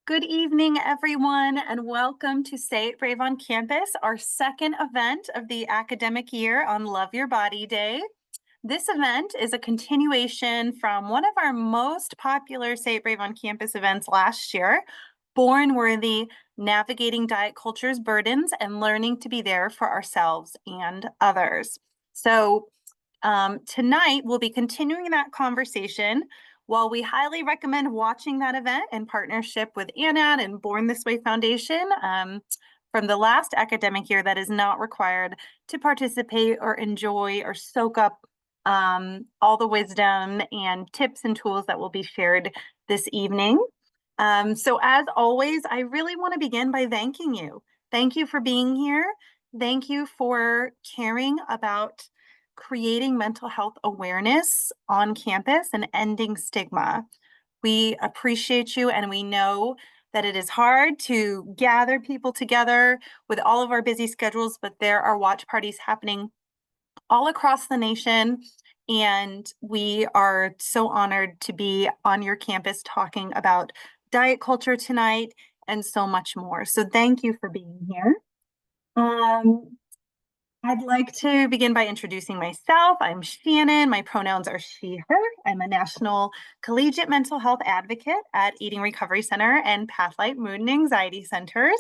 Good evening, everyone, and welcome to Say It Brave on Campus, our second event of the academic year on Love Your Body Day. This event is a continuation from one of our most popular Say It Brave on Campus events last year, Born Worthy, Navigating Diet Culture's Burdens and Learning to Be There for Ourselves and Others. So tonight, we'll be continuing that conversation. While we highly recommend watching that event in partnership with ANAD and Born This Way Foundation, from the last academic year, that is not required to participate or enjoy or soak up all the wisdom and tips and tools that will be shared this evening. So as always, I really want to begin by thanking you. Thank you for being here. Thank you for caring about creating mental health awareness on campus and ending stigma. We appreciate you, and we know that it is hard to gather people together with all of our busy schedules, but there are watch parties happening all across the nation, and we are so honored to be on your campus talking about diet culture tonight and so much more. So thank you for being here. I'd like to begin by introducing myself. I'm Shannon. My pronouns are she, her. I'm a national collegiate mental health advocate at Eating Recovery Center and Pathlight Mood and Anxiety Centers.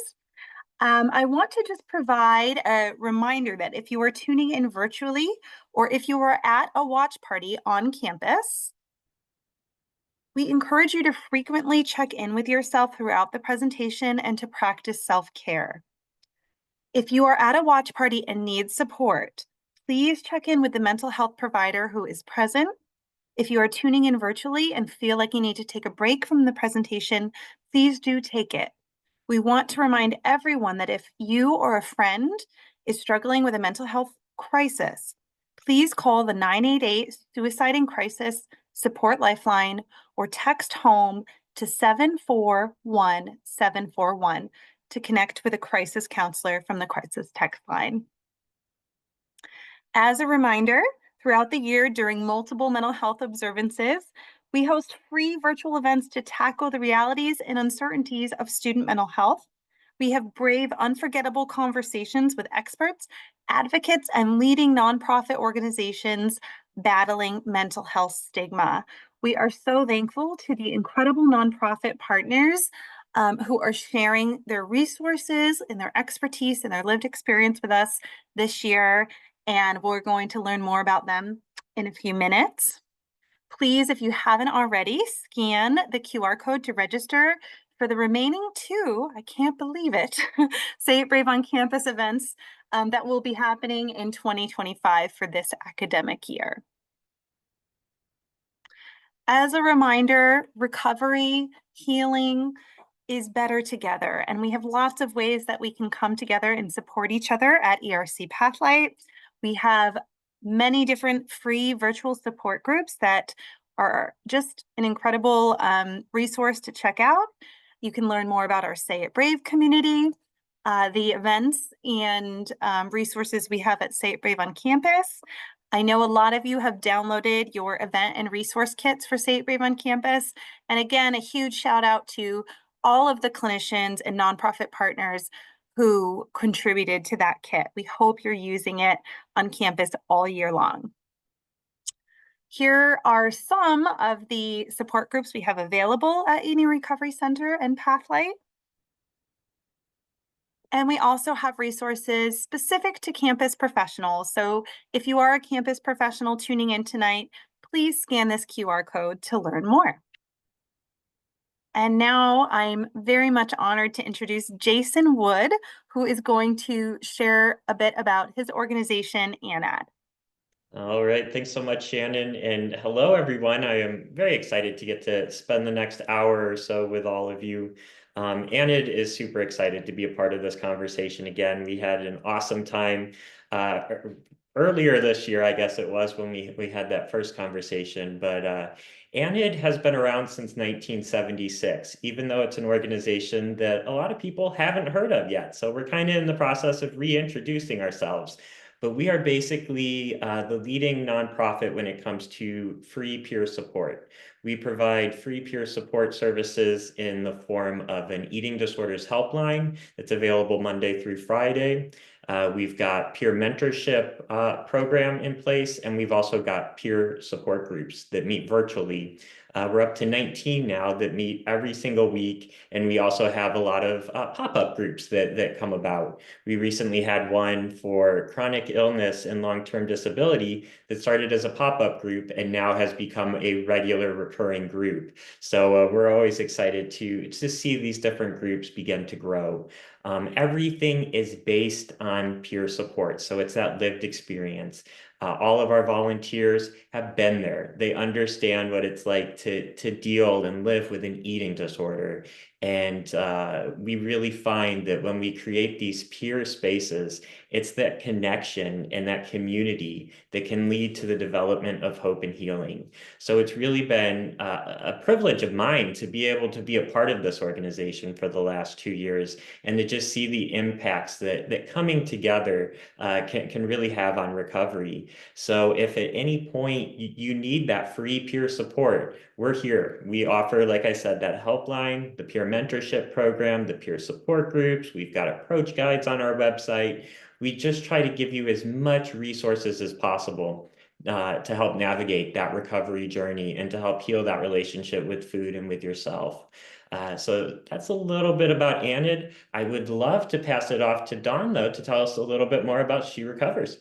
I want to just provide a reminder that if you are tuning in virtually or if you are at a watch party on campus, we encourage you to frequently check in with yourself throughout the presentation and to practice self-care. If you are at a watch party and need support, please check in with the mental health provider who is present. If you are tuning in virtually and feel like you need to take a break from the presentation, please do take it. We want to remind everyone that if you or a friend is struggling with a mental health crisis, please call the 988 Suicide and Crisis Support Lifeline or text HOME to 741-741 to connect with a crisis counselor from the crisis text line. As a reminder, throughout the year during multiple mental health observances, we host free virtual events to tackle the realities and uncertainties of student mental health. We have brave, unforgettable conversations with experts, advocates, and leading nonprofit organizations battling mental health stigma. We are so thankful to the incredible nonprofit partners who are sharing their resources and their expertise and their lived experience with us this year, and we're going to learn more about them in a few minutes. Please, if you haven't already, scan the QR code to register for the remaining two, I can't believe it, Say It Brave on Campus events that will be happening in 2025 for this academic year. As a reminder, recovery, healing is better together, and we have lots of ways that we can come together and support each other at ERC Pathlight. We have many different free virtual support groups that are just an incredible resource to check out. You can learn more about our Say It Brave community, the events and resources we have at Say It Brave on campus. I know a lot of you have downloaded your event and resource kits for Say It Brave on campus. And again, a huge shout out to all of the clinicians and nonprofit partners who contributed to that kit. We hope you're using it on campus all year long. Here are some of the support groups we have available at Eating Recovery Center and Pathlight. And we also have resources specific to campus professionals. So if you are a campus professional tuning in tonight, please scan this QR code to learn more. And now I'm very much honored to introduce Jason Wood, who is going to share a bit about his organization, ANAD. All right, thanks so much, Shannon. And hello, everyone. I am very excited to get to spend the next hour or so with all of you. Anid is super excited to be a part of this conversation again. We had an awesome time earlier this year, I guess it was, when we had that first conversation. But ANID has been around since 1976, even though it's an organization that a lot of people haven't heard of yet. So we're kind of in the process of reintroducing ourselves. but we are basically the leading nonprofit when it comes to free peer support. We provide free peer support services in the form of an eating disorders helpline that's available Monday through Friday. We've got peer mentorship program in place, and we've also got peer support groups that meet virtually. We're up to 19 now that meet every single week, and we also have a lot of pop-up groups that come about. We recently had one for chronic illness and long-term disability that started as a pop-up group and now has become a regular recurring group. So we're always excited to see these different groups begin to grow. Everything is based on peer support, so it's that lived experience. All of our volunteers have been there. They understand what it's like to deal and live with an eating disorder. And we really find that when we create these peer spaces, it's that connection and that community that can lead to the development of hope and healing. So it's really been a privilege of mine to be able to be a part of this organization for the last 2 years and to just see the impacts that coming together can really have on recovery. So if at any point you need that free peer support, we're here. We offer, like I said, that helpline, the peer mentorship program, the peer support groups. We've got approach guides on our website. We just try to give you as much resources as possible to help navigate that recovery journey and to help heal that relationship with food and with yourself. So that's a little bit about Anid. I would love to pass it off to Dawn, though, to tell us a little bit more about She Recovers.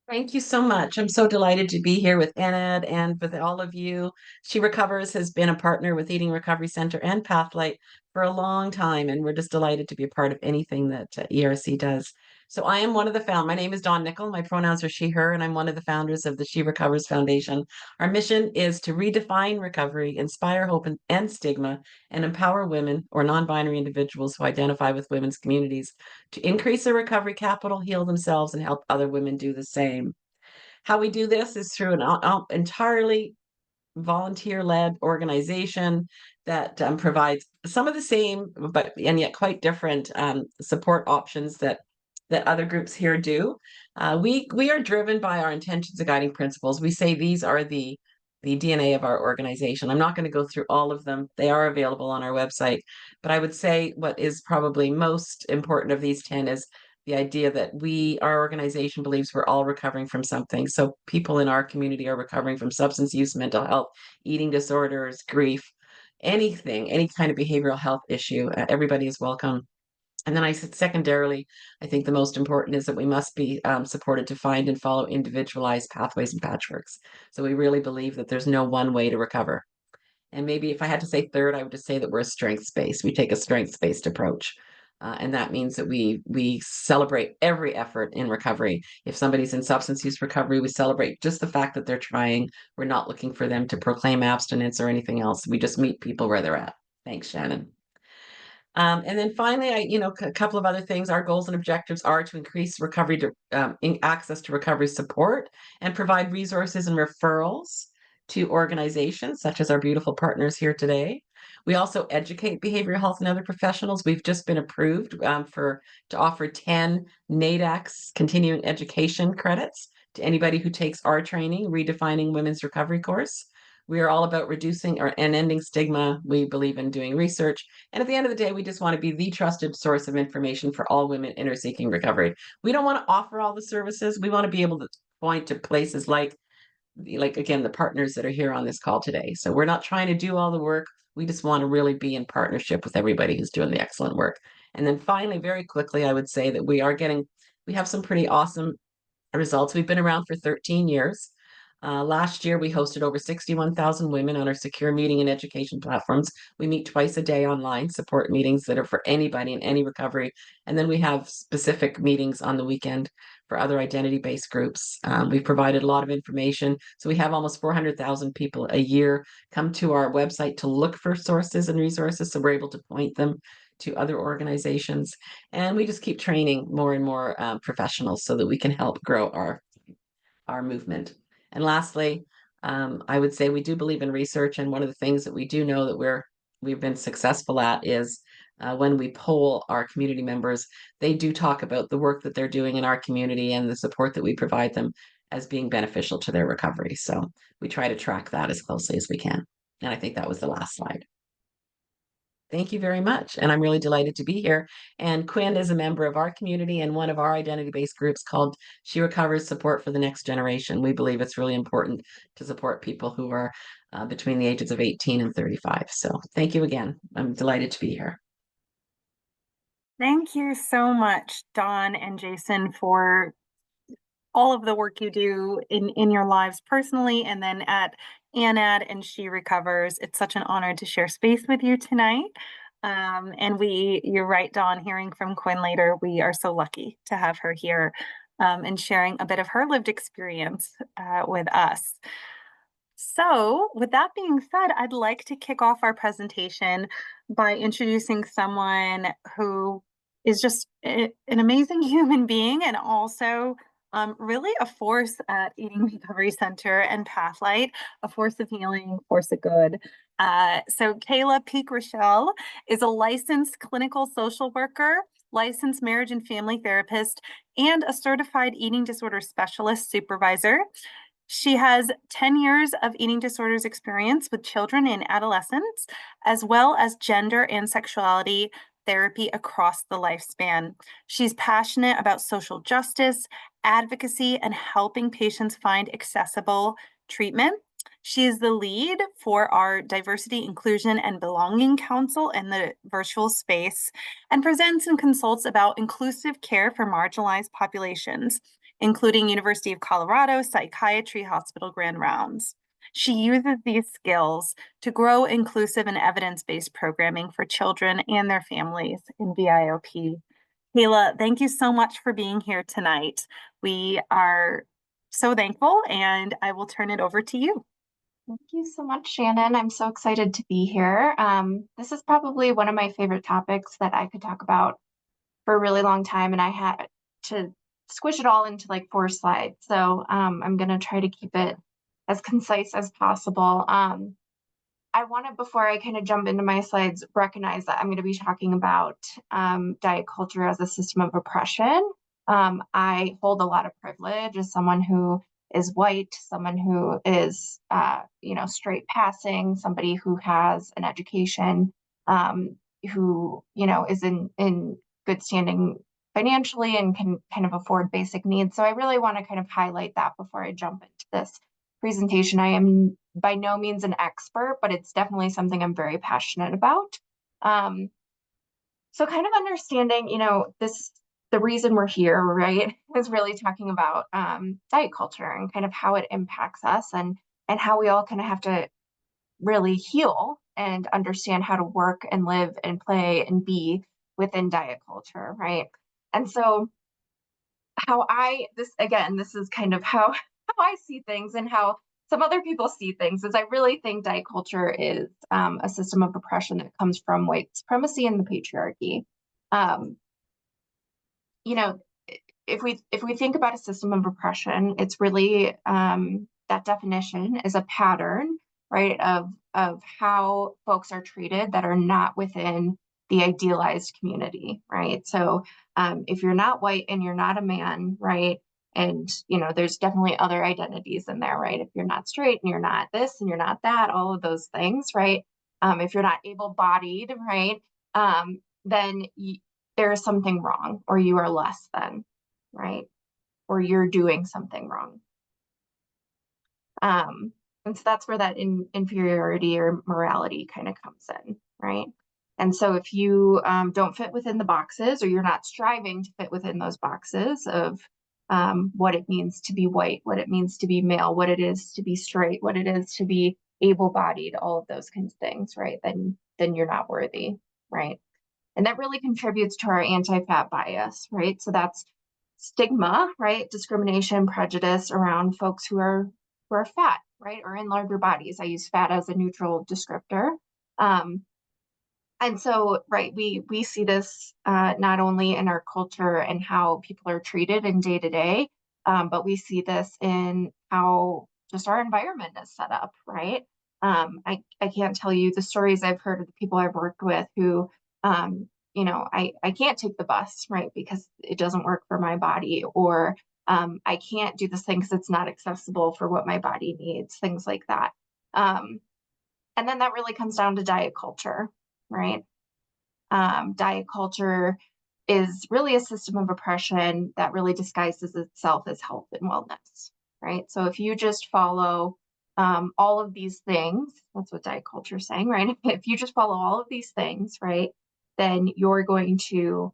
Thank you so much. I'm so delighted to be here with Anad and with all of you. She Recovers has been a partner with Eating Recovery Center and Pathlight for a long time, and we're just delighted to be a part of anything that ERC does. So I am one of the founders. My name is Dawn Nickel. My pronouns are she, her, and I'm one of the founders of the She Recovers Foundation. Our mission is to redefine recovery, inspire hope and stigma, and empower women or non-binary individuals who identify with women's communities to increase their recovery capital, heal themselves, and help other women do the same. How we do this is through an entirely volunteer-led organization that provides some of the same, but and yet quite different support options that other groups here do. We are driven by our intentions and guiding principles. We say these are the DNA of our organization. I'm not going to go through all of them. They are available on our website. But I would say what is probably most important of these 10 is the idea that our organization believes we're all recovering from something. So people in our community are recovering from substance use, mental health, eating disorders, grief, anything, any kind of behavioral health issue. Everybody is welcome. And then I said, secondarily, I think the most important is that we must be supported to find and follow individualized pathways and patchworks. So we really believe that there's no one way to recover. And maybe if I had to say third, I would just say that we're a strengths-based. We take a strengths-based approach. And that means that we celebrate every effort in recovery. If somebody's in substance use recovery, we celebrate just the fact that they're trying. We're not looking for them to proclaim abstinence or anything else. We just meet people where they're at. Thanks, Shannon. And then finally, a couple of other things. Our goals and objectives are to increase recovery access to recovery support and provide resources and referrals to organizations such as our beautiful partners here today. We also educate behavioral health and other professionals. We've just been approved to offer 10 NADACS continuing education credits to anybody who takes our training, Redefining Women's Recovery course. We are all about reducing and ending stigma. We believe in doing research. And at the end of the day, we just want to be the trusted source of information for all women in or seeking recovery. We don't want to offer all the services. We want to be able to point to places like again, the partners that are here on this call today. So we're not trying to do all the work. We just want to really be in partnership with everybody who's doing the excellent work. And then finally, very quickly, I would say that we have some pretty awesome results. We've been around for 13 years. Last year, we hosted over 61,000 women on our secure meeting and education platforms. We meet twice a day online, support meetings that are for anybody in any recovery. And then we have specific meetings on the weekend for other identity-based groups. We've provided a lot of information. So we have almost 400,000 people a year come to our website to look for sources and resources. So we're able to point them to other organizations. And we just keep training more and more professionals so that we can help grow our movement. And lastly, I would say we do believe in research, and one of the things that we do know that we've been successful at is when we poll our community members, they do talk about the work that they're doing in our community and the support that we provide them as being beneficial to their recovery. So we try to track that as closely as we can. And I think that was the last slide. Thank you very much. And I'm really delighted to be here. And Quinn is a member of our community and one of our identity-based groups called She Recovers Support for the Next Generation. We believe it's really important to support people who are between the ages of 18 and 35. So thank you again. I'm delighted to be here. Thank you so much, Dawn and Jason, for all of the work you do in your lives personally and then at ANAD and She Recovers. It's such an honor to share space with you tonight. And you're right, Dawn, hearing from Quinn later, we are so lucky to have her here and sharing a bit of her lived experience with us. So with that being said, I'd like to kick off our presentation by introducing someone who is just an amazing human being and also really a force at Eating Recovery Center and Pathlight, a force of healing, force of good. So Kayla Peak Rochelle is a licensed clinical social worker, licensed marriage and family therapist, and a certified eating disorder specialist supervisor. She has 10 years of eating disorders experience with children and adolescents, as well as gender and sexuality therapy across the lifespan. She's passionate about social justice, advocacy, and helping patients find accessible treatment. She is the lead for our Diversity, Inclusion, and Belonging Council in the virtual space and presents and consults about inclusive care for marginalized populations, including University of Colorado Psychiatry Hospital Grand Rounds. She uses these skills to grow inclusive and evidence-based programming for children and their families in BIOP. Kayla, thank you so much for being here tonight. We are so thankful, and I will turn it over to you. Thank you so much, Shannon. I'm so excited to be here. This is probably one of my favorite topics that I could talk about for a really long time, and I had to squish it all into like 4 slides. So I'm going to try to keep it as concise as possible. I want to, before I kind of jump into my slides, recognize that I'm going to be talking about diet culture as a system of oppression. I hold a lot of privilege as someone who is white, someone who is, straight passing, somebody who has an education, who, is in good standing financially and can kind of afford basic needs. So I really want to kind of highlight that before I jump into this presentation. I am by no means an expert, but it's definitely something I'm very passionate about. So kind of understanding, the reason we're here, right, is really talking about diet culture and kind of how it impacts us and how we all kind of have to really heal and understand how to work and live and play and be within diet culture, right? And so this is kind of how I see things and how some other people see things, is I really think diet culture is a system of oppression that comes from white supremacy and the patriarchy. If we think about a system of oppression, it's really that definition is a pattern, right, of how folks are treated that are not within the idealized community, right? So if you're not white and you're not a man, right, and there's definitely other identities in there, right? If you're not straight and you're not this and you're not that, all of those things, right? If you're not able-bodied, right, then there is something wrong, or you are less than, right? Or you're doing something wrong. And so that's where that inferiority or morality kind of comes in, right? And so if you don't fit within the boxes, or you're not striving to fit within those boxes of what it means to be white, what it means to be male, what it is to be straight, what it is to be able-bodied, all of those kinds of things, right? Then you're not worthy, right? And that really contributes to our anti-fat bias, right? So that's stigma, right? Discrimination, prejudice around folks who are fat, right? Or in larger bodies. I use fat as a neutral descriptor. And so, right, we see this not only in our culture and how people are treated in day to day, but we see this in how just our environment is set up, right? I can't tell you the stories I've heard of the people I've worked with who you know, I can't take the bus, right? Because it doesn't work for my body, or I can't do this thing because it's not accessible for what my body needs, things like that. And then that really comes down to diet culture, right? Diet culture is really a system of oppression that really disguises itself as health and wellness, right? So if you just follow all of these things, that's what diet culture is saying, right? If you just follow all of these things, right, then you're going to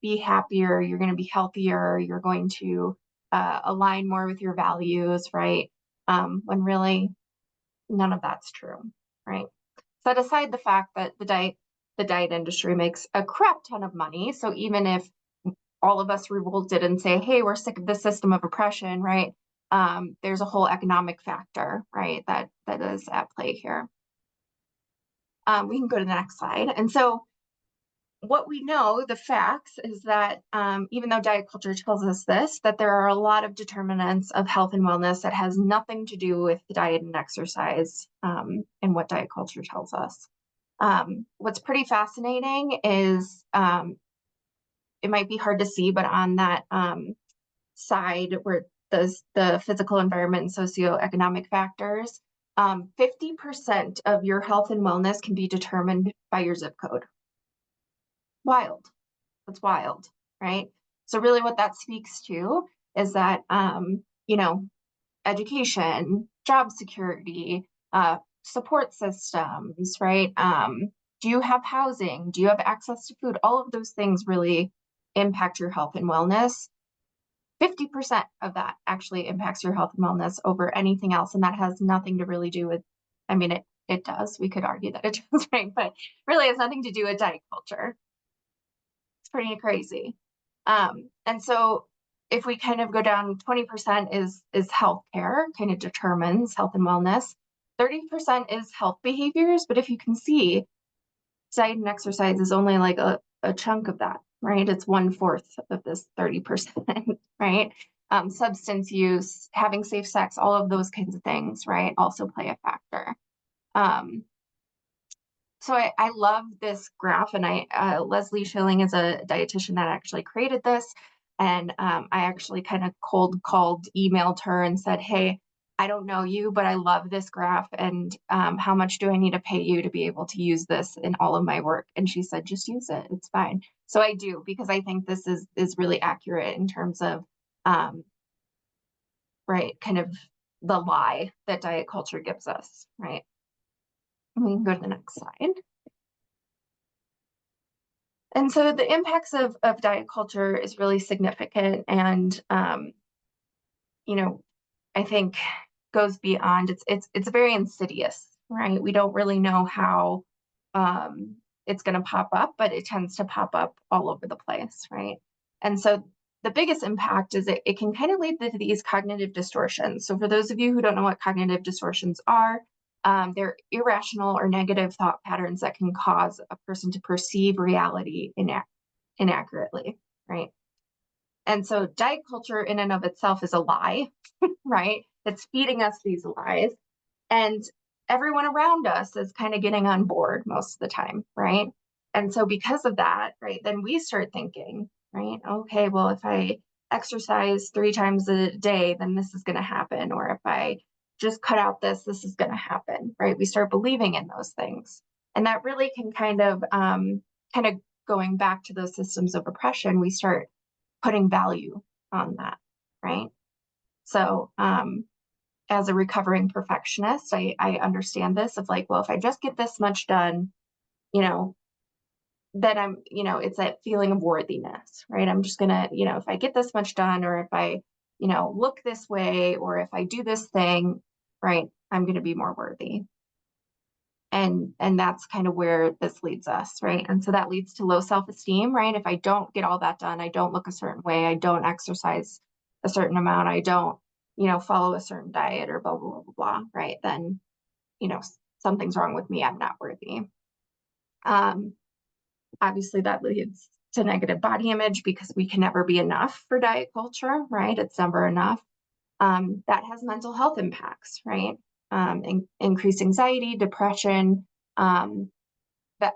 be happier, you're going to be healthier, you're going to align more with your values, right? When really none of that's true, right? Set aside the fact that the diet industry makes a crap ton of money. So even if all of us revolted and say, hey, we're sick of the system of oppression, right? There's a whole economic factor, right, that is at play here. We can go to the next slide. And so what we know, the facts, is that even though diet culture tells us this, that there are a lot of determinants of health and wellness that has nothing to do with the diet and exercise and what diet culture tells us. What's pretty fascinating is it might be hard to see, but on that side where the physical environment and socioeconomic factors, 50% of your health and wellness can be determined by your zip code. Wild. That's wild, right? So really what that speaks to is that, you know, education, job security, support systems, right? Do you have housing? Do you have access to food? All of those things really impact your health and wellness. 50% of that actually impacts your health and wellness over anything else. And that has nothing to really do with, I mean, it does. We could argue that it does, right? But really has nothing to do with diet culture. It's pretty crazy. And so if we kind of go down, 20% is healthcare, kind of determines health and wellness. 30% is health behaviors, but if you can see, diet and exercise is only like a chunk of that, right? It's 1/4 of this 30%, right? Substance use, having safe sex, all of those kinds of things, right, also play a factor. So I love this graph, and Leslie Schilling is a dietitian that actually created this. And I actually kind of cold called, emailed her and said, hey, I don't know you, but I love this graph. And how much do I need to pay you to be able to use this in all of my work? And she said, just use it. It's fine. So I do, because I think this is really accurate in terms of, right, kind of the lie that diet culture gives us, right? We can go to the next slide. And so the impacts of diet culture is really significant, and you know, I think goes beyond. It's very insidious, right? We don't really know how it's going to pop up, but it tends to pop up all over the place, right? And so the biggest impact is it can kind of lead to these cognitive distortions. So for those of you who don't know what cognitive distortions are, they're irrational or negative thought patterns that can cause a person to perceive reality inaccurately, right? And so diet culture in and of itself is a lie, right? It's feeding us these lies. And everyone around us is kind of getting on board most of the time, right? And so because of that, right, then we start thinking, right, okay, well, if I exercise 3 times a day, then this is going to happen. Or if I just cut out this is going to happen, right? We start believing in those things. And that really can kind of going back to those systems of oppression, we start putting value on that, right? So as a recovering perfectionist, I understand this of like, well, if I just get this much done, you know, then I'm, you know, it's that feeling of worthiness, right? I'm just gonna, you know, if I get this much done, or if I, you know, look this way, or if I do this thing, right, I'm gonna be more worthy. And that's kind of where this leads us, right? And so that leads to low self-esteem, right? If I don't get all that done, I don't look a certain way, I don't exercise a certain amount, I don't, you know, follow a certain diet, or blah, blah, blah, blah, right? Then, you know, something's wrong with me, I'm not worthy. Obviously that leads to negative body image, because we can never be enough for diet culture, right? It's never enough. That has mental health impacts, right? Increased anxiety, depression, that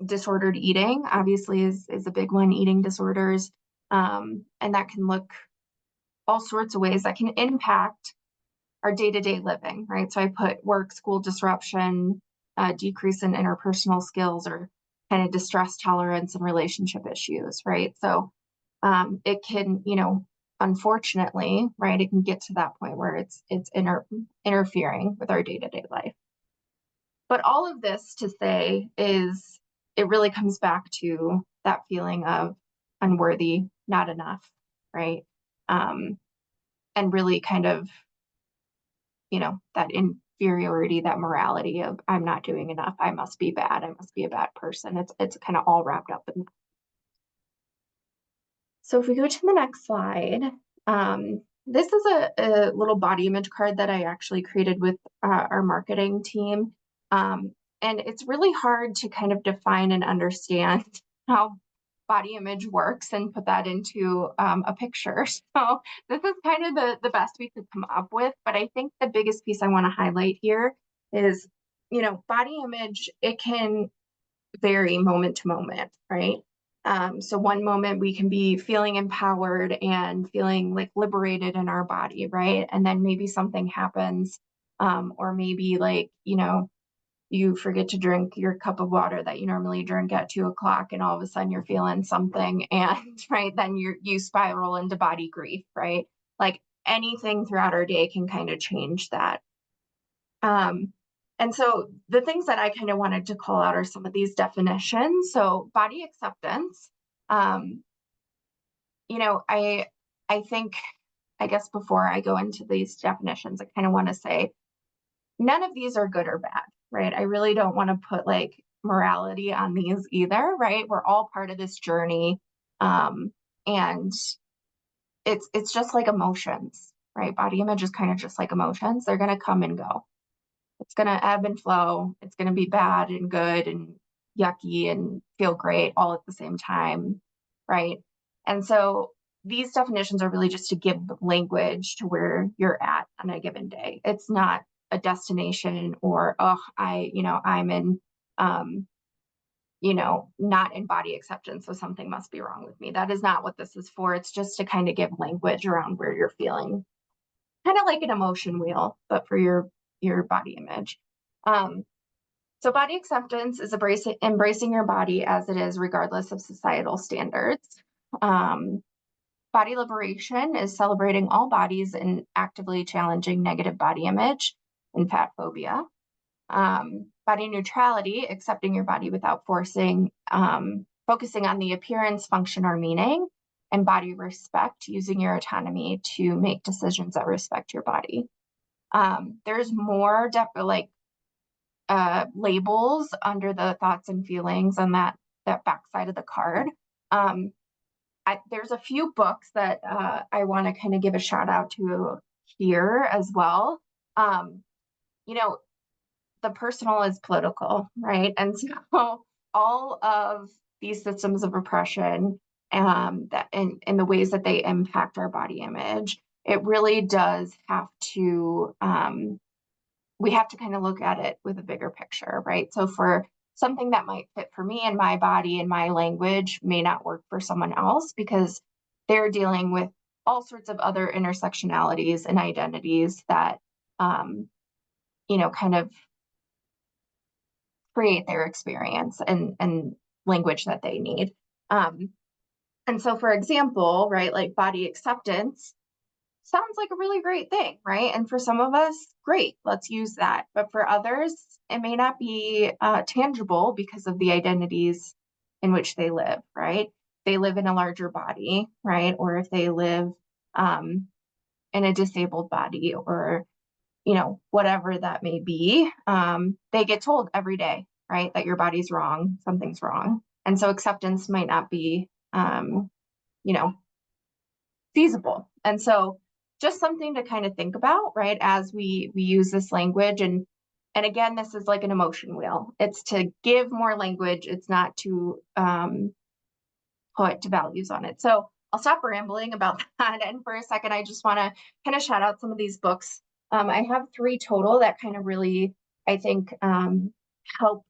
disordered eating obviously is a big one, eating disorders. And that can look all sorts of ways that can impact our day-to-day living, right? So I put work, school disruption, decrease in interpersonal skills, or kind of distress tolerance and relationship issues, right? So it can, unfortunately, right, it can get to that point where it's interfering with our day-to-day life. But all of this to say is it really comes back to that feeling of unworthy, not enough, right? And really kind of, that inferiority, that morality of I'm not doing enough, I must be bad, I must be a bad person. It's kind of all wrapped up in that. So if we go to the next slide, this is a little body image card that I actually created with our marketing team. And it's really hard to kind of define and understand how body image works and put that into a picture. So this is kind of the best we could come up with. But I think the biggest piece I want to highlight here is, body image, it can vary moment to moment, right? So one moment we can be feeling empowered and feeling like liberated in our body, right? And then maybe something happens, or maybe like, you forget to drink your cup of water that you normally drink at 2 o'clock, and all of a sudden you're feeling something, and right then you spiral into body grief, right? Like anything throughout our day can kind of change that. And so the things that I kind of wanted to call out are some of these definitions. So body acceptance, I think, I guess before I go into these definitions, I kind of want to say none of these are good or bad, right? I really don't want to put like morality on these either, right? We're all part of this journey. And it's just like emotions, right? Body image is kind of just like emotions. They're going to come and go. It's going to ebb and flow. It's going to be bad and good and yucky and feel great all at the same time, right? And so these definitions are really just to give language to where you're at on a given day. It's not a destination or, I'm in, not in body acceptance, so something must be wrong with me. That is not what this is for. It's just to kind of give language around where you're feeling, kind of like an emotion wheel, but for your body image. So body acceptance is embracing your body as it is, regardless of societal standards. Body liberation is celebrating all bodies and actively challenging negative body image and fat phobia. Body neutrality, accepting your body without forcing, focusing on the appearance, function, or meaning. And body respect, using your autonomy to make decisions that respect your body. There's more labels under the thoughts and feelings on that back side of the card. There's a few books that I want to kind of give a shout out to here as well. The personal is political, right? And so all of these systems of oppression that in the ways that they impact our body image, it really does have to, we have to kind of look at it with a bigger picture, right? So for something that might fit for me and my body and my language may not work for someone else because they're dealing with all sorts of other intersectionalities and identities that, kind of create their experience and language that they need. And so, for example, right, like body acceptance sounds like a really great thing, right? And for some of us, great, let's use that. But for others, it may not be tangible because of the identities in which they live, right? They live in a larger body, right? Or if they live in a disabled body or, whatever that may be, they get told every day, right, that your body's wrong, something's wrong. And so acceptance might not be, feasible. And so just something to kind of think about, right, as we use this language. And again, this is like an emotion wheel. It's to give more language. It's not to put values on it. So I'll stop rambling about that. And for a second, I just want to kind of shout out some of these books. I have 3 total that kind of really, I think, help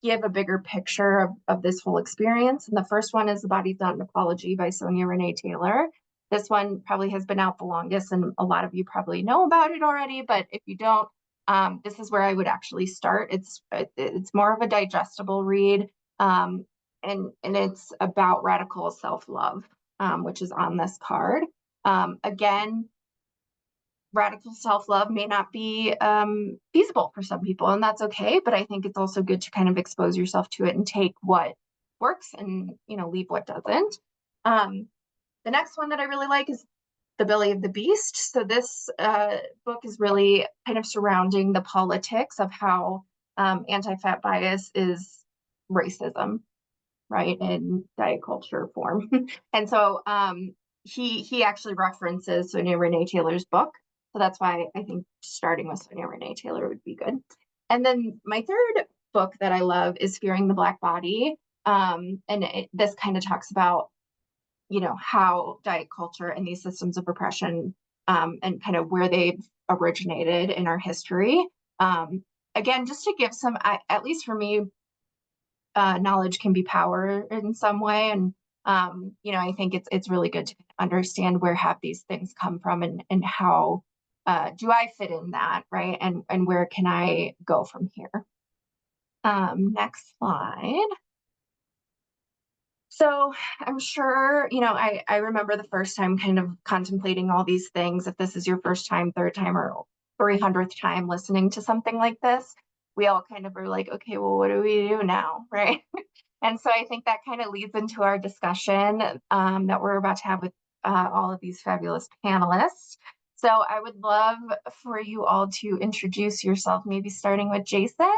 give a bigger picture of this whole experience. And the first one is The Body's Not an Apology by Sonia Renee Taylor. This one probably has been out the longest, and a lot of you probably know about it already, but if you don't, this is where I would actually start. It's more of a digestible read, and it's about radical self-love, which is on this card. Again, radical self-love may not be feasible for some people, and that's okay, but I think it's also good to kind of expose yourself to it and take what works and, you know, leave what doesn't. The next one that I really like is The Belly of the Beast. So this book is really kind of surrounding the politics of how anti-fat bias is racism, right, in diet culture form. And so he actually references Sonia Renee Taylor's book. So that's why I think starting with Sonia Renee Taylor would be good. And then my third book that I love is Fearing the Black Body. And this kind of talks about, you know, how diet culture and these systems of oppression and kind of where they've originated in our history. Again, just to give some, at least for me, knowledge can be power in some way. And, you know, I think it's really good to understand where have these things come from and how do I fit in that, right? And where can I go from here? Next slide. So I'm sure, you know, I remember the first time kind of contemplating all these things. If this is your first time, third time, or 300th time listening to something like this, we all kind of are like, okay, well, what do we do now, right? And so I think that kind of leads into our discussion that we're about to have with all of these fabulous panelists. So I would love for you all to introduce yourself, maybe starting with Jason.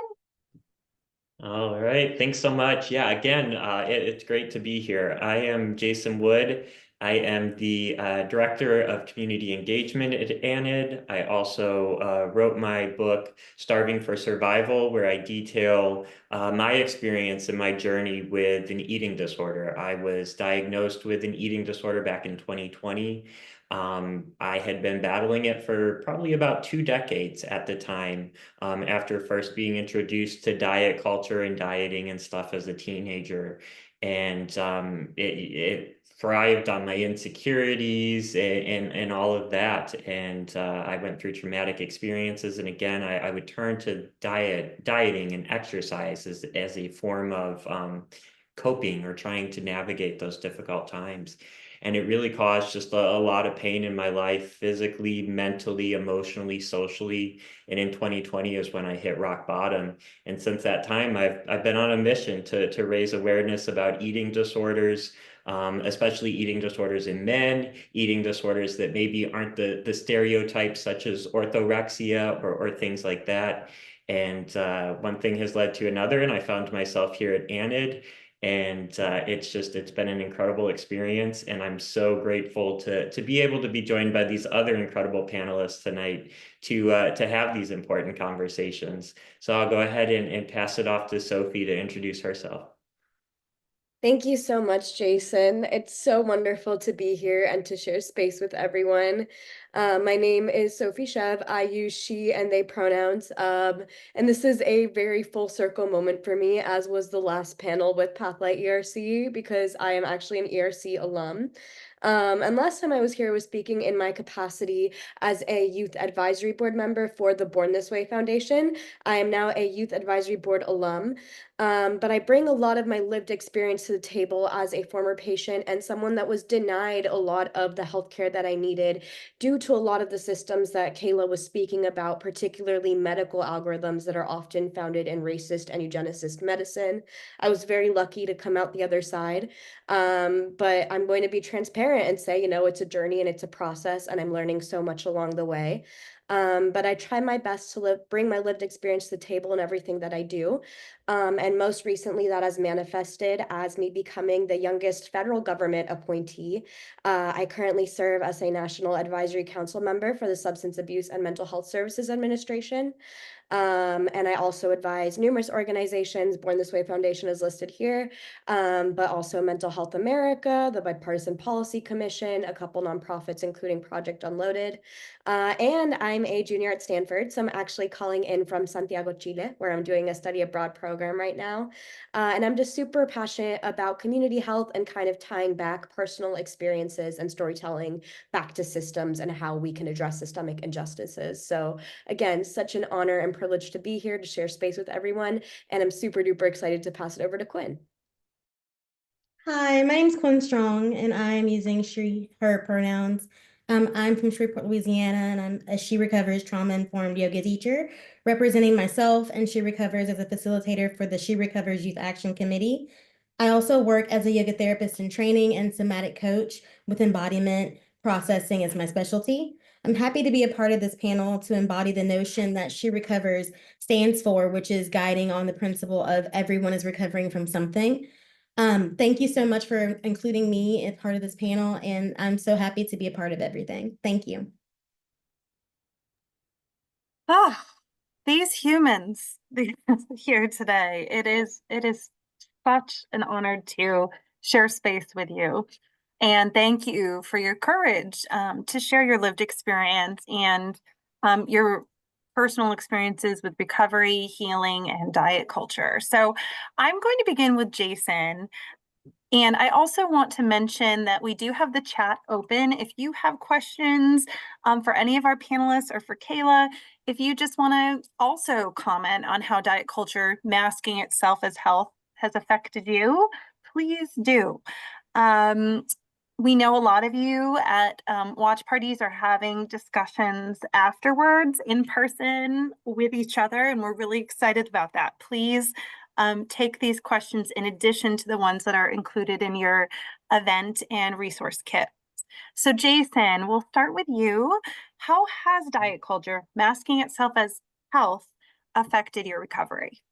All right, thanks so much. Yeah, again, it's great to be here. I am Jason Wood. I am the Director of Community Engagement at ANID. I also wrote my book, Starving for Survival, where I detail my experience and my journey with an eating disorder. I was diagnosed with an eating disorder back in 2020. I had been battling it for probably about 2 decades at the time, after first being introduced to diet culture and dieting and stuff as a teenager. And it thrived on my insecurities and all of that. And I went through traumatic experiences. And again, I would turn to dieting and exercise as a form of coping or trying to navigate those difficult times. And it really caused just a lot of pain in my life, physically, mentally, emotionally, socially. And in 2020 is when I hit rock bottom. And since that time, I've been on a mission to raise awareness about eating disorders, especially eating disorders in men, eating disorders that maybe aren't the stereotypes such as orthorexia or things like that. And one thing has led to another, and I found myself here at ANID. And it's been an incredible experience, and I'm so grateful to be able to be joined by these other incredible panelists tonight to have these important conversations. So I'll go ahead and pass it off to Sophie to introduce herself. Thank you so much, Jason. It's so wonderful to be here and to share space with everyone. My name is Sophie Chev. I use she and they pronouns. And this is a very full circle moment for me, as was the last panel with Pathlight ERC, because I am actually an ERC alum. And last time I was here, I was speaking in my capacity as a youth advisory board member for the Born This Way Foundation. I am now a youth advisory board alum. But I bring a lot of my lived experience to the table as a former patient and someone that was denied a lot of the healthcare that I needed due to a lot of the systems that Kayla was speaking about, particularly medical algorithms that are often founded in racist and eugenicist medicine. I was very lucky to come out the other side, but I'm going to be transparent and say, you know, it's a journey and it's a process, and I'm learning so much along the way. But I try my best to bring my lived experience to the table in everything that I do. And most recently, that has manifested as me becoming the youngest federal government appointee. I currently serve as a National Advisory Council member for the Substance Abuse and Mental Health Services Administration. And I also advise numerous organizations. Born This Way Foundation is listed here, but also Mental Health America, the Bipartisan Policy Commission, a couple nonprofits, including Project Unloaded. And I'm a junior at Stanford, so I'm actually calling in from Santiago, Chile, where I'm doing a study abroad program right now. And I'm just super passionate about community health and kind of tying back personal experiences and storytelling back to systems and how we can address systemic injustices. So again, such an honor and privilege to be here to share space with everyone. And I'm super duper excited to pass it over to Quinn. Hi, my name's Quinn Strong, and I'm using she, her pronouns. I'm from Shreveport, Louisiana, and I'm a She Recovers trauma-informed yoga teacher, representing myself, and She Recovers as a facilitator for the She Recovers Youth Action Committee. I also work as a yoga therapist in training and somatic coach with embodiment processing as my specialty. I'm happy to be a part of this panel to embody the notion that She Recovers stands for, which is guiding on the principle of everyone is recovering from something. Thank you so much for including me as part of this panel, and I'm so happy to be a part of everything. Thank you. Ah, these humans here today. It is such an honor to share space with you. And thank you for your courage to share your lived experience and your personal experiences with recovery, healing, and diet culture. So I'm going to begin with Jason. And I also want to mention that we do have the chat open. If you have questions for any of our panelists or for Kayla, if you just want to also comment on how diet culture masking itself as health has affected you, please do. We know a lot of you at watch parties are having discussions afterwards in person with each other, and we're really excited about that. Please take these questions in addition to the ones that are included in your event and resource kit. So Jason, we'll start with you. How has diet culture masking itself as health affected your recovery?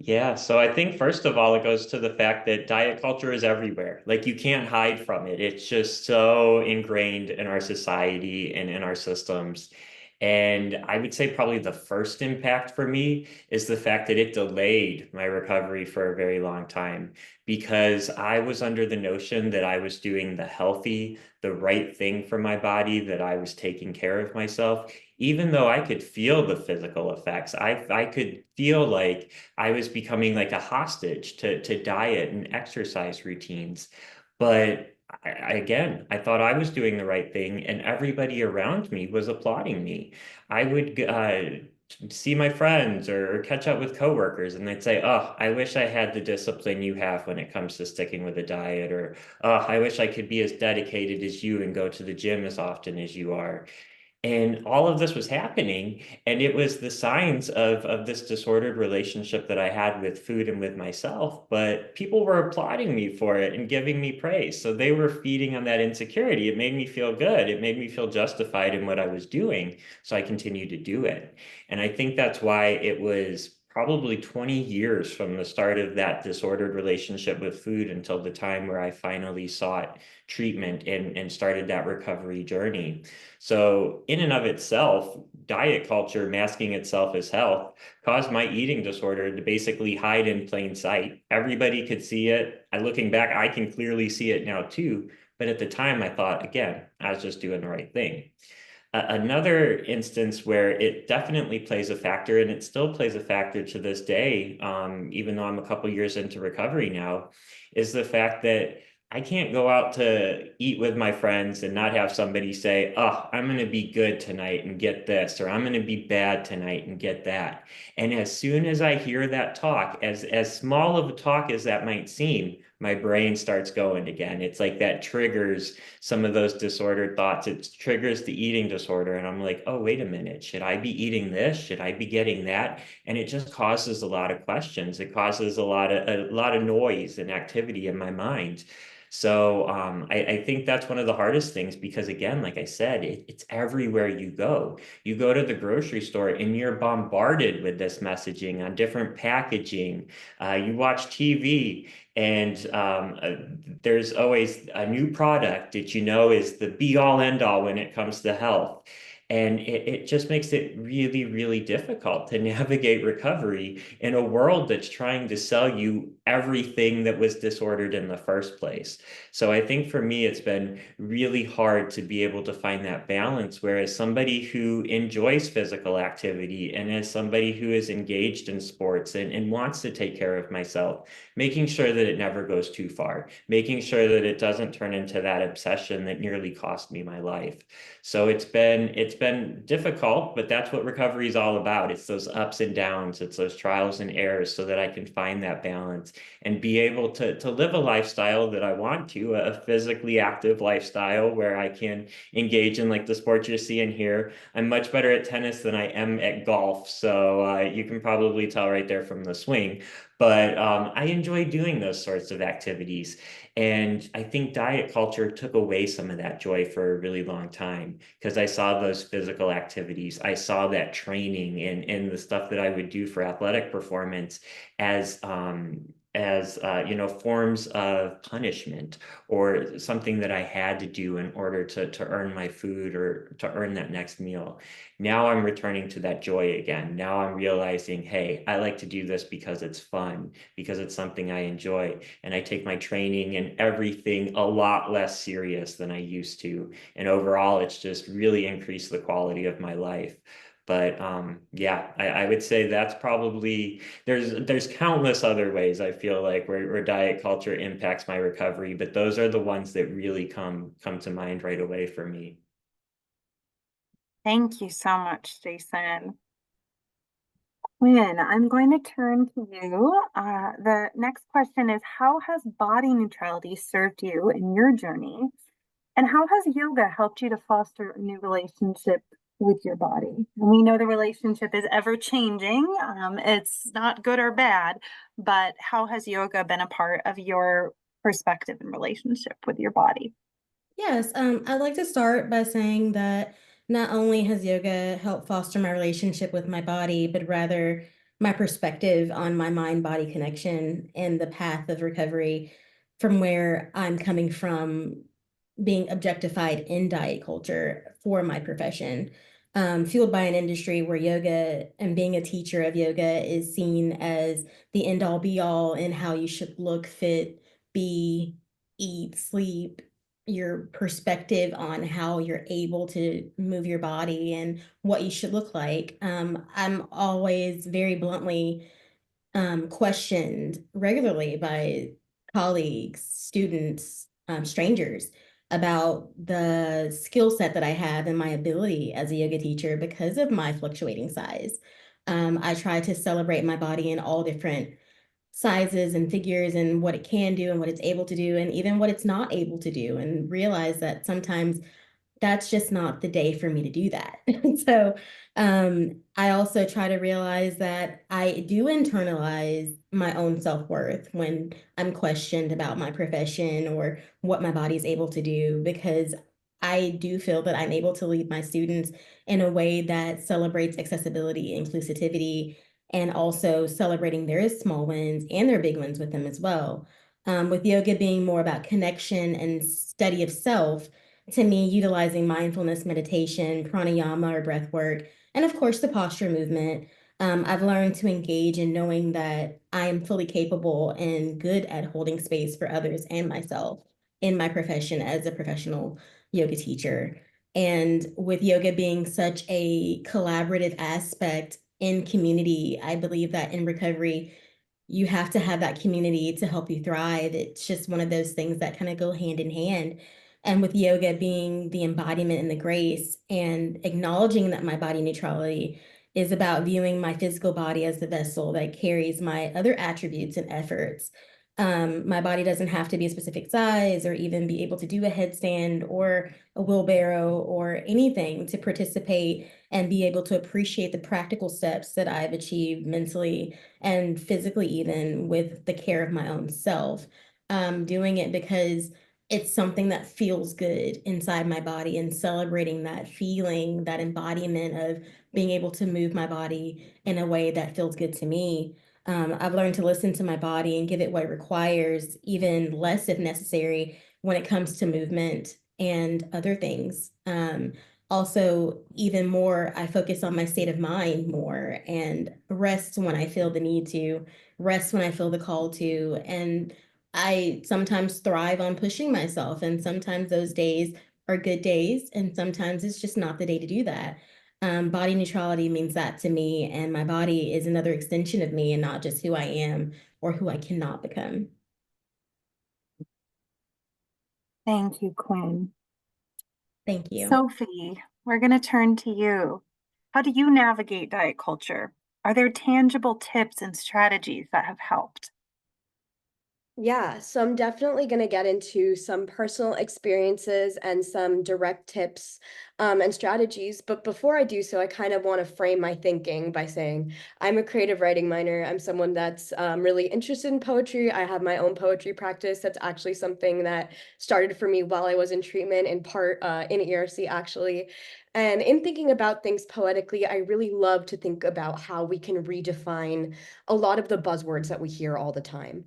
Yeah, so I think first of all, it goes to the fact that diet culture is everywhere. Like you can't hide from it. It's just so ingrained in our society and in our systems. And I would say probably the first impact for me is the fact that it delayed my recovery for a very long time because I was under the notion that I was doing the healthy, the right thing for my body, that I was taking care of myself, even though I could feel the physical effects. I could feel like I was becoming like a hostage to diet and exercise routines. But again, I thought I was doing the right thing, and everybody around me was applauding me. I would see my friends or catch up with coworkers, and they'd say, "Oh, I wish I had the discipline you have when it comes to sticking with a diet," or "Oh, I wish I could be as dedicated as you and go to the gym as often as you are." And all of this was happening, and it was the signs of this disordered relationship that I had with food and with myself. But people were applauding me for it and giving me praise. So they were feeding on that insecurity. It made me feel good. It made me feel justified in what I was doing. So I continued to do it. And I think that's why it was probably 20 years from the start of that disordered relationship with food until the time where I finally sought treatment and started that recovery journey. So in and of itself, diet culture masking itself as health caused my eating disorder to basically hide in plain sight. Everybody could see it. Looking back, I can clearly see it now too. But at the time, I thought, again, I was just doing the right thing. Another instance where it definitely plays a factor, and it still plays a factor to this day, even though I'm a couple years into recovery now, is the fact that I can't go out to eat with my friends and not have somebody say, "Oh, I'm going to be good tonight and get this," or "I'm going to be bad tonight and get that." And as soon as I hear that talk, as small of a talk as that might seem, my brain starts going again. It's like that triggers some of those disordered thoughts. It triggers the eating disorder. And I'm like, oh, wait a minute. Should I be eating this? Should I be getting that? And it just causes a lot of questions. It causes a lot of noise and activity in my mind. So I think that's one of the hardest things because, again, like I said, it's everywhere you go. You go to the grocery store and you're bombarded with this messaging on different packaging. You watch TV and there's always a new product that you know is the be all end all when it comes to health. And it just makes it really, really difficult to navigate recovery in a world that's trying to sell you everything that was disordered in the first place. So I think for me, it's been really hard to be able to find that balance, whereas somebody who enjoys physical activity and as somebody who is engaged in sports and wants to take care of myself, making sure that it never goes too far, making sure that it doesn't turn into that obsession that nearly cost me my life. So it's been difficult, but that's what recovery is all about. It's those ups and downs, it's those trials and errors so that I can find that balance and be able to live a lifestyle that I want to, a physically active lifestyle where I can engage in like the sports you're seeing here. I'm much better at tennis than I am at golf. So you can probably tell right there from the swing. But I enjoy doing those sorts of activities. And I think diet culture took away some of that joy for a really long time because I saw those physical activities. I saw that training and the stuff that I would do for athletic performance as you know, forms of punishment or something that I had to do in order to earn my food or to earn that next meal. Now I'm returning to that joy again. Now I'm realizing, hey, I like to do this because it's fun, because it's something I enjoy. And I take my training and everything a lot less serious than I used to. And overall, it's just really increased the quality of my life. But yeah, I would say that's probably there's countless other ways I feel like where diet culture impacts my recovery, but those are the ones that really come to mind right away for me. Thank you so much, Jason. Quinn, I'm going to turn to you. The next question is, how has body neutrality served you in your journey? And how has yoga helped you to foster a new relationship with your body? And we know the relationship is ever changing. It's not good or bad, but how has yoga been a part of your perspective and relationship with your body? Yes, I'd like to start by saying that not only has yoga helped foster my relationship with my body, but rather my perspective on my mind-body connection and the path of recovery from where I'm coming from being objectified in diet culture for my profession. Fueled by an industry where yoga and being a teacher of yoga is seen as the end all be all in how you should look, fit, be, eat, sleep, your perspective on how you're able to move your body and what you should look like. I'm always very bluntly questioned regularly by colleagues, students, strangers about the skill set that I have and my ability as a yoga teacher because of my fluctuating size. I try to celebrate my body in all different sizes and figures and what it can do and what it's able to do and even what it's not able to do, and realize that sometimes that's just not the day for me to do that. So I also try to realize that I do internalize my own self-worth when I'm questioned about my profession or what my body is able to do, because I do feel that I'm able to lead my students in a way that celebrates accessibility, inclusivity, and also celebrating their small wins and their big wins with them as well. With yoga being more about connection and study of self, to me, utilizing mindfulness meditation, pranayama or breath work, and of course the posture movement, I've learned to engage in knowing that I am fully capable and good at holding space for others and myself in my profession as a professional yoga teacher. And with yoga being such a collaborative aspect in community, I believe that in recovery, you have to have that community to help you thrive. It's just one of those things that kind of go hand in hand. And with yoga being the embodiment and the grace, and acknowledging that my body neutrality is about viewing my physical body as the vessel that carries my other attributes and efforts. My body doesn't have to be a specific size or even be able to do a headstand or a wheelbarrow or anything to participate and be able to appreciate the practical steps that I've achieved mentally and physically, even with the care of my own self. Doing it because it's something that feels good inside my body, and celebrating that feeling, that embodiment of being able to move my body in a way that feels good to me. I've learned to listen to my body and give it what it requires, even less if necessary, when it comes to movement and other things. also even more, I focus on my state of mind more and rest when I feel the need to, rest when I feel the call to. And I sometimes thrive on pushing myself, and sometimes those days are good days, and sometimes it's just not the day to do that. Body neutrality means that to me, and my body is another extension of me and not just who I am or who I cannot become. Thank you, Quinn. Thank you. Sophie, we're going to turn to you. How do you navigate diet culture? Are there tangible tips and strategies that have helped? Yeah, so I'm definitely going to get into some personal experiences and some direct tips and strategies. But before I do so, I kind of want to frame my thinking by saying I'm a creative writing minor. I'm someone that's really interested in poetry. I have my own poetry practice. That's actually something that started for me while I was in treatment, in part in ERC, actually. And in thinking about things poetically, I really love to think about how we can redefine a lot of the buzzwords that we hear all the time.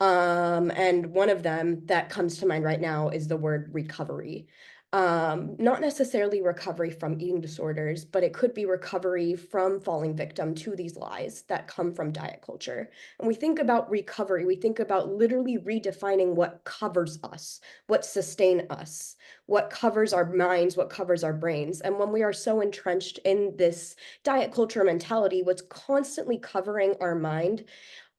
And one of them that comes to mind right now is the word recovery. Not necessarily recovery from eating disorders, but it could be recovery from falling victim to these lies that come from diet culture. And we think about recovery, we think about literally redefining what covers us, what sustain us, what covers our minds, what covers our brains. And when we are so entrenched in this diet culture mentality, what's constantly covering our mind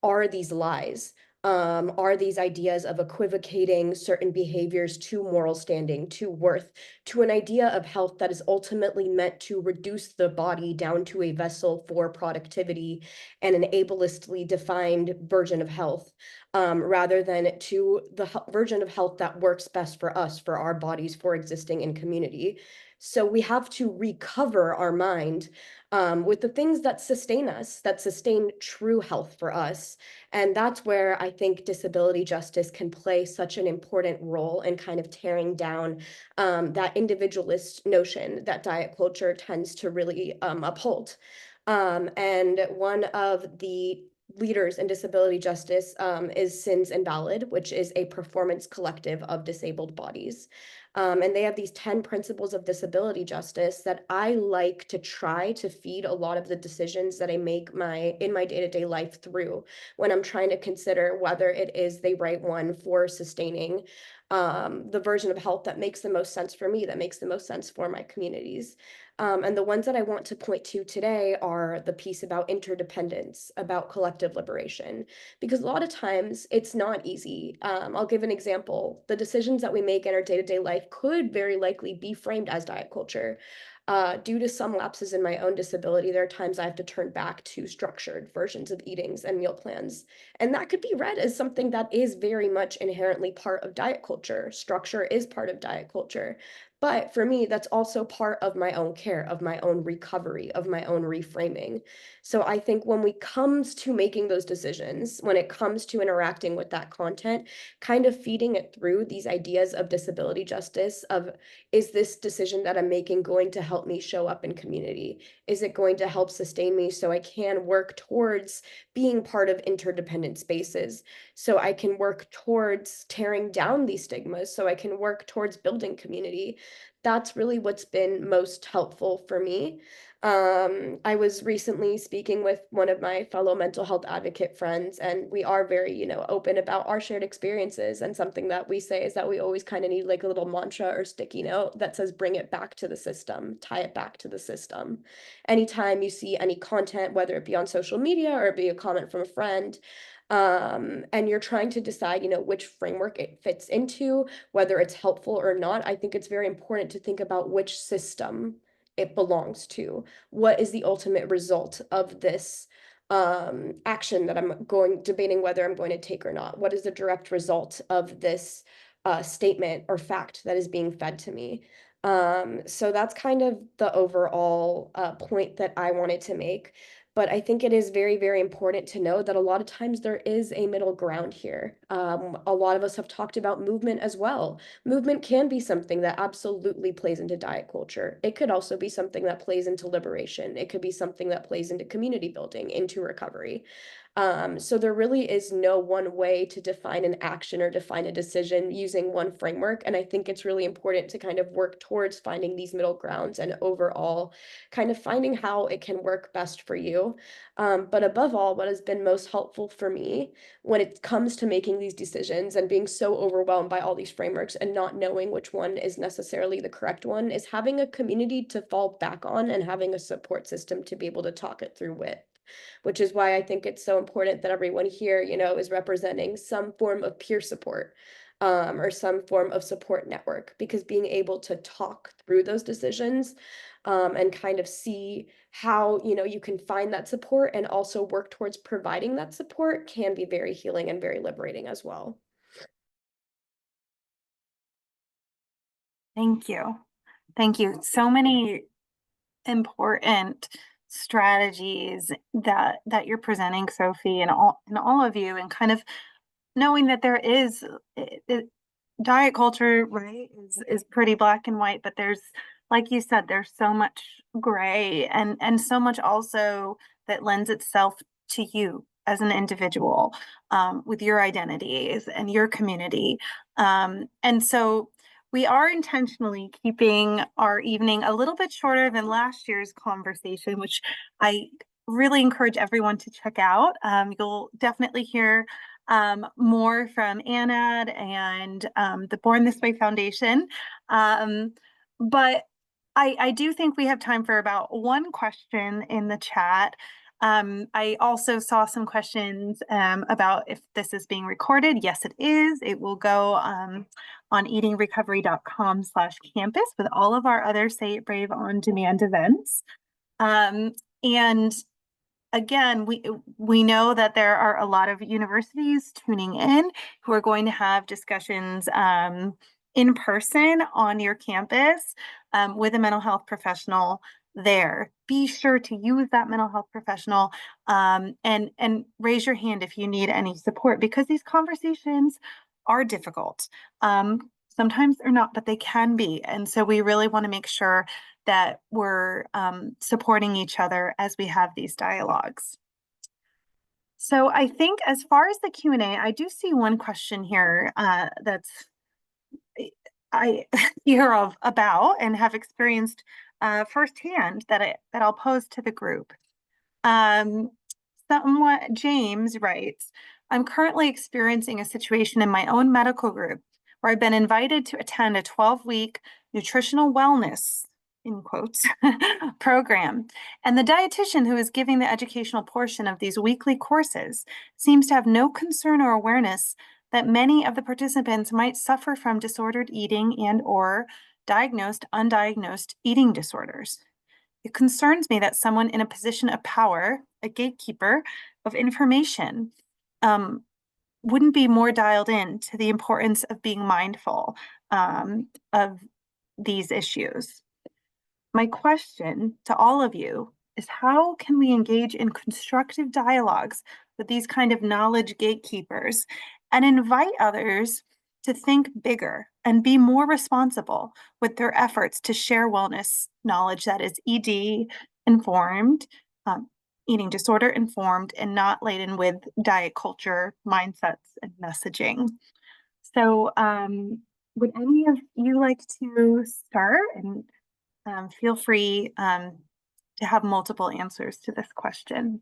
are these lies, are these ideas of equivocating certain behaviors to moral standing, to worth, to an idea of health that is ultimately meant to reduce the body down to a vessel for productivity and an ableistly defined version of health, rather than to the version of health that works best for us, for our bodies, for existing in community. So we have to recover our mind with the things that sustain us, that sustain true health for us. And that's where I think disability justice can play such an important role in kind of tearing down that individualist notion that diet culture tends to really uphold. And one of the leaders in disability justice is Sins Invalid, which is a performance collective of disabled bodies. And they have these 10 principles of disability justice that I like to try to feed a lot of the decisions that I make in my day-to-day life through when I'm trying to consider whether it is the right one for sustaining the version of health that makes the most sense for me, that makes the most sense for my communities. And the ones that I want to point to today are the piece about interdependence, about collective liberation, because a lot of times it's not easy. I'll give an example. The decisions that we make in our day-to-day life could very likely be framed as diet culture. Due to some lapses in my own disability, there are times I have to turn back to structured versions of eatings and meal plans. And that could be read as something that is very much inherently part of diet culture. Structure is part of diet culture. But for me, that's also part of my own care, of my own recovery, of my own reframing. So I think when it comes to making those decisions, when it comes to interacting with that content, kind of feeding it through these ideas of disability justice, of is this decision that I'm making going to help me show up in community? Is it going to help sustain me so I can work towards being part of interdependent spaces? So I can work towards tearing down these stigmas, so I can work towards building community. That's really what's been most helpful for me. I was recently speaking with one of my fellow mental health advocate friends, and we are very, open about our shared experiences. And something that we say is that we always kind of need like a little mantra or sticky note that says, bring it back to the system, tie it back to the system. Anytime you see any content, whether it be on social media or it be a comment from a friend, and you're trying to decide, which framework it fits into, whether it's helpful or not, I think it's very important to think about which system it belongs to. What is the ultimate result of this action that I'm debating whether I'm going to take or not? What is the direct result of this statement or fact that is being fed to me? So that's kind of the overall point that I wanted to make. But I think it is very, very important to know that a lot of times there is a middle ground here. A lot of us have talked about movement as well. Movement can be something that absolutely plays into diet culture. It could also be something that plays into liberation. It could be something that plays into community building, into recovery. So there really is no one way to define an action or define a decision using one framework. And I think it's really important to kind of work towards finding these middle grounds and overall kind of finding how it can work best for you. But above all, what has been most helpful for me when it comes to making these decisions and being so overwhelmed by all these frameworks and not knowing which one is necessarily the correct one is having a community to fall back on and having a support system to be able to talk it through with, which is why I think it's so important that everyone here, is representing some form of peer support, or some form of support network, because being able to talk through those decisions, and kind of see how, you can find that support and also work towards providing that support can be very healing and very liberating as well. Thank you. Thank you. So many important strategies that you're presenting, Sophie, and all of you, and kind of knowing that there is diet culture, right, is pretty black and white, but there's, like you said, there's so much gray and so much also that lends itself to you as an individual, with your identities and your community. And so we are intentionally keeping our evening a little bit shorter than last year's conversation, which I really encourage everyone to check out. You'll definitely hear more from Anad and the Born This Way Foundation. But I do think we have time for about one question in the chat. I also saw some questions about if this is being recorded. Yes, it is. It will go on eatingrecovery.com/campus with all of our other Say It Brave on-demand events. And again, we know that there are a lot of universities tuning in who are going to have discussions in person on your campus with a mental health professional there. Be sure to use that mental health professional and raise your hand if you need any support, because these conversations are difficult. Sometimes they're not, but they can be. And so we really want to make sure that we're supporting each other as we have these dialogues. So I think as far as the Q&A, I do see one question here that's I hear of about and have experienced firsthand that I'll pose to the group. James writes, I'm currently experiencing a situation in my own medical group where I've been invited to attend a 12-week nutritional wellness, in quotes, program. And the dietitian who is giving the educational portion of these weekly courses seems to have no concern or awareness that many of the participants might suffer from disordered eating and or undiagnosed eating disorders. It concerns me that someone in a position of power, a gatekeeper of information, wouldn't be more dialed in to the importance of being mindful of these issues. My question to all of you is, how can we engage in constructive dialogues with these kind of knowledge gatekeepers and invite others to think bigger and be more responsible with their efforts to share wellness knowledge that is ED informed, eating disorder informed, and not laden with diet culture mindsets and messaging? So would any of you like to start? And feel free to have multiple answers to this question.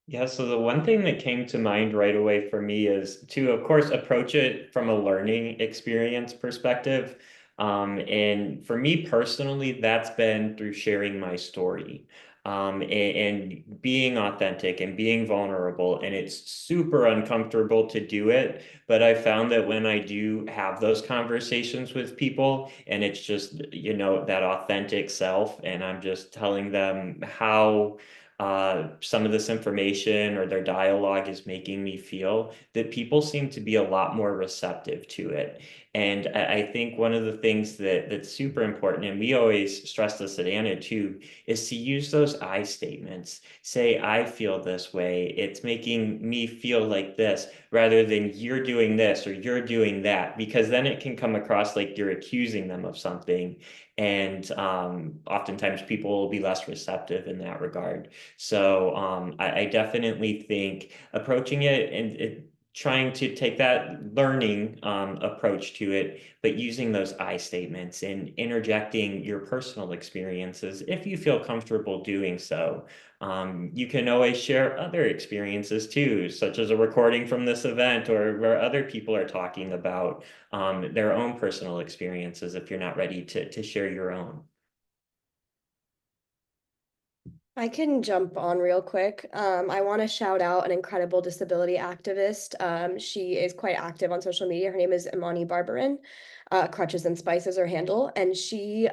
Yeah, so the one thing that came to mind right away for me is to, of course, approach it from a learning experience perspective. And for me personally, that's been through sharing my story. And being authentic and being vulnerable. And it's super uncomfortable to do it. But I found that when I do have those conversations with people, and it's just, that authentic self, and I'm just telling them how some of this information or their dialogue is making me feel, that people seem to be a lot more receptive to it. And I think one of the things that's super important, and we always stress this at Anna too, is to use those I statements. Say, I feel this way. It's making me feel like this, rather than you're doing this or you're doing that, because then it can come across like you're accusing them of something. and oftentimes people will be less receptive in that regard. So I definitely think approaching it and trying to take that learning approach to it, but using those I statements and interjecting your personal experiences if you feel comfortable doing so. You can always share other experiences too, such as a recording from this event or where other people are talking about their own personal experiences if you're not ready to share your own. I can jump on real quick. I want to shout out an incredible disability activist. She is quite active on social media. Her name is Imani Barbarin. Crutches and Spice is her handle. And she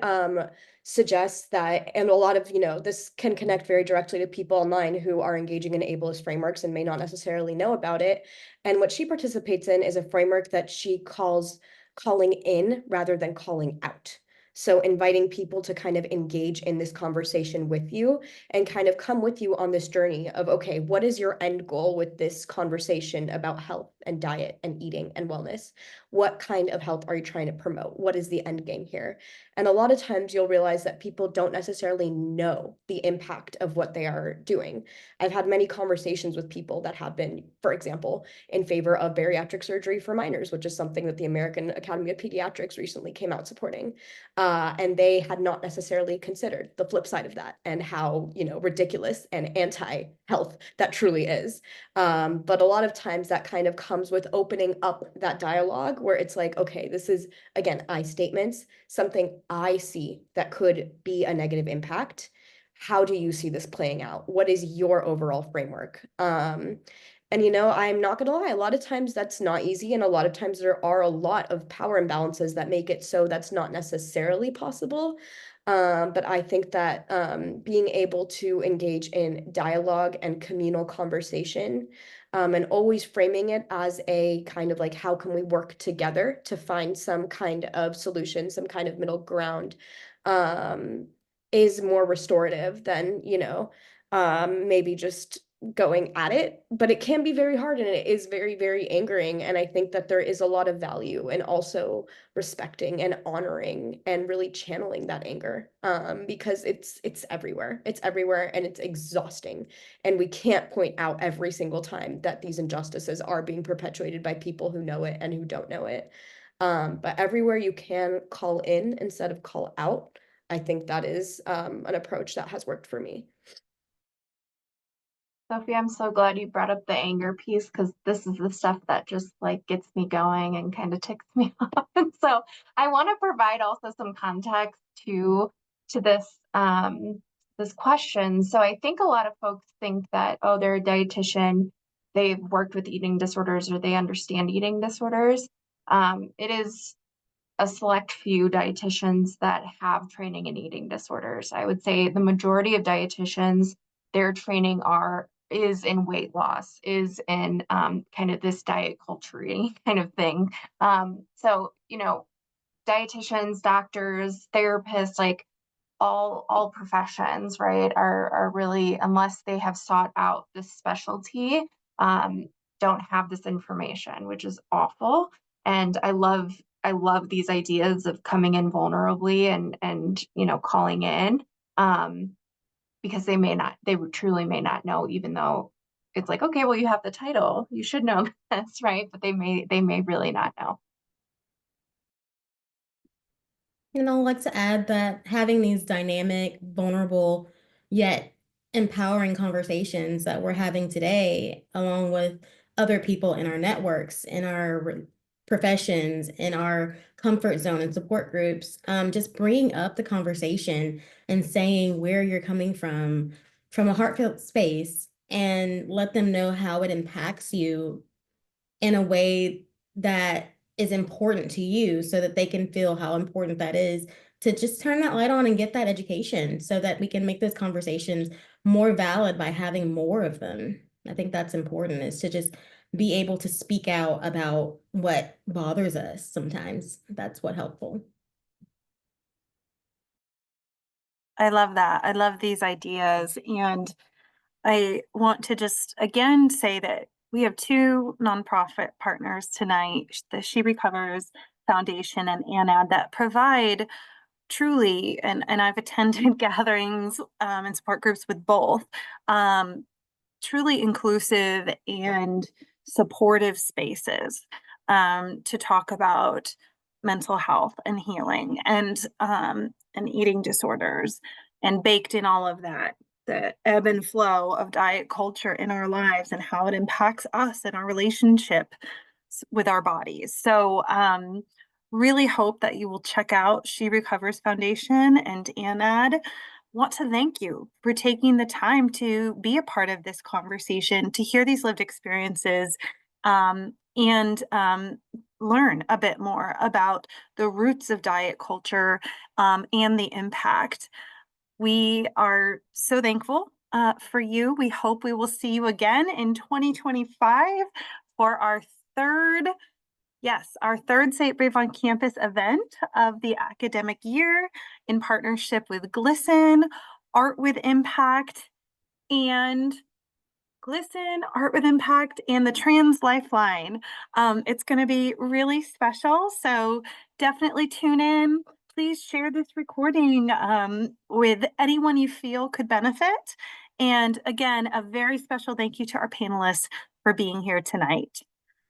suggests that, and a lot of, this can connect very directly to people online who are engaging in ableist frameworks and may not necessarily know about it. And what she participates in is a framework that she calls calling in rather than calling out. So inviting people to kind of engage in this conversation with you and kind of come with you on this journey of, okay, what is your end goal with this conversation about health and diet and eating and wellness? What kind of health are you trying to promote? What is the end game here? And a lot of times you'll realize that people don't necessarily know the impact of what they are doing. I've had many conversations with people that have been, for example, in favor of bariatric surgery for minors, which is something that the American Academy of Pediatrics recently came out supporting. And they had not necessarily considered the flip side of that and how, ridiculous and anti-health that truly is. But a lot of times that kind of comes with opening up that dialogue where it's like, okay, this is, again, I statements, something I see that could be a negative impact. How do you see this playing out? What is your overall framework? And I'm not gonna lie, a lot of times that's not easy, and a lot of times there are a lot of power imbalances that make it so that's not necessarily possible. But I think that being able to engage in dialogue and communal conversation, and always framing it as a kind of like, how can we work together to find some kind of solution, some kind of middle ground, is more restorative than, maybe just going at it. But it can be very hard and it is very, very angering. And I think that there is a lot of value in also respecting and honoring and really channeling that anger, because it's everywhere. It's everywhere and it's exhausting. And we can't point out every single time that these injustices are being perpetuated by people who know it and who don't know it. But everywhere you can call in instead of call out, I think that is an approach that has worked for me. Sophie, I'm so glad you brought up the anger piece because this is the stuff that just like gets me going and kind of ticks me off. And so I want to provide also some context to this this question. So I think a lot of folks think that, oh, they're a dietitian, they've worked with eating disorders or they understand eating disorders. It is a select few dietitians that have training in eating disorders. I would say the majority of dietitians, their training is in weight loss, is in kind of this diet culture kind of thing. So, dietitians, doctors, therapists, like all professions, right, are really, unless they have sought out this specialty, don't have this information, which is awful. And I love these ideas of coming in vulnerably and calling in. Because they truly may not know, even though it's like, okay, well, you have the title, you should know this, right? But they may really not know. And I'd like to add that having these dynamic, vulnerable, yet empowering conversations that we're having today, along with other people in our networks, in our professions, in our comfort zone and support groups, just bringing up the conversation and saying where you're coming from a heartfelt space, and let them know how it impacts you in a way that is important to you so that they can feel how important that is, to just turn that light on and get that education so that we can make those conversations more valid by having more of them. I think that's important, is to just be able to speak out about what bothers us sometimes. That's what helpful. I love that. I love these ideas. And I want to just again say that we have two nonprofit partners tonight, the She Recovers Foundation and ANAD, that provide truly, and I've attended gatherings and support groups with both, truly inclusive and supportive spaces to talk about mental health and healing and eating disorders, and baked in all of that, the ebb and flow of diet culture in our lives and how it impacts us and our relationship with our bodies. So really hope that you will check out She Recovers Foundation. And Anad, want to thank you for taking the time to be a part of this conversation, to hear these lived experiences, and learn a bit more about the roots of diet culture and the impact. We are so thankful for you. We hope we will see you again in 2025 for our third St. Brave on Campus event of the academic year in partnership with GLSEN, Art with Impact, and the Trans Lifeline. It's going to be really special, so definitely tune in. Please share this recording with anyone you feel could benefit. And again, a very special thank you to our panelists for being here tonight.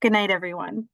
Good night, everyone.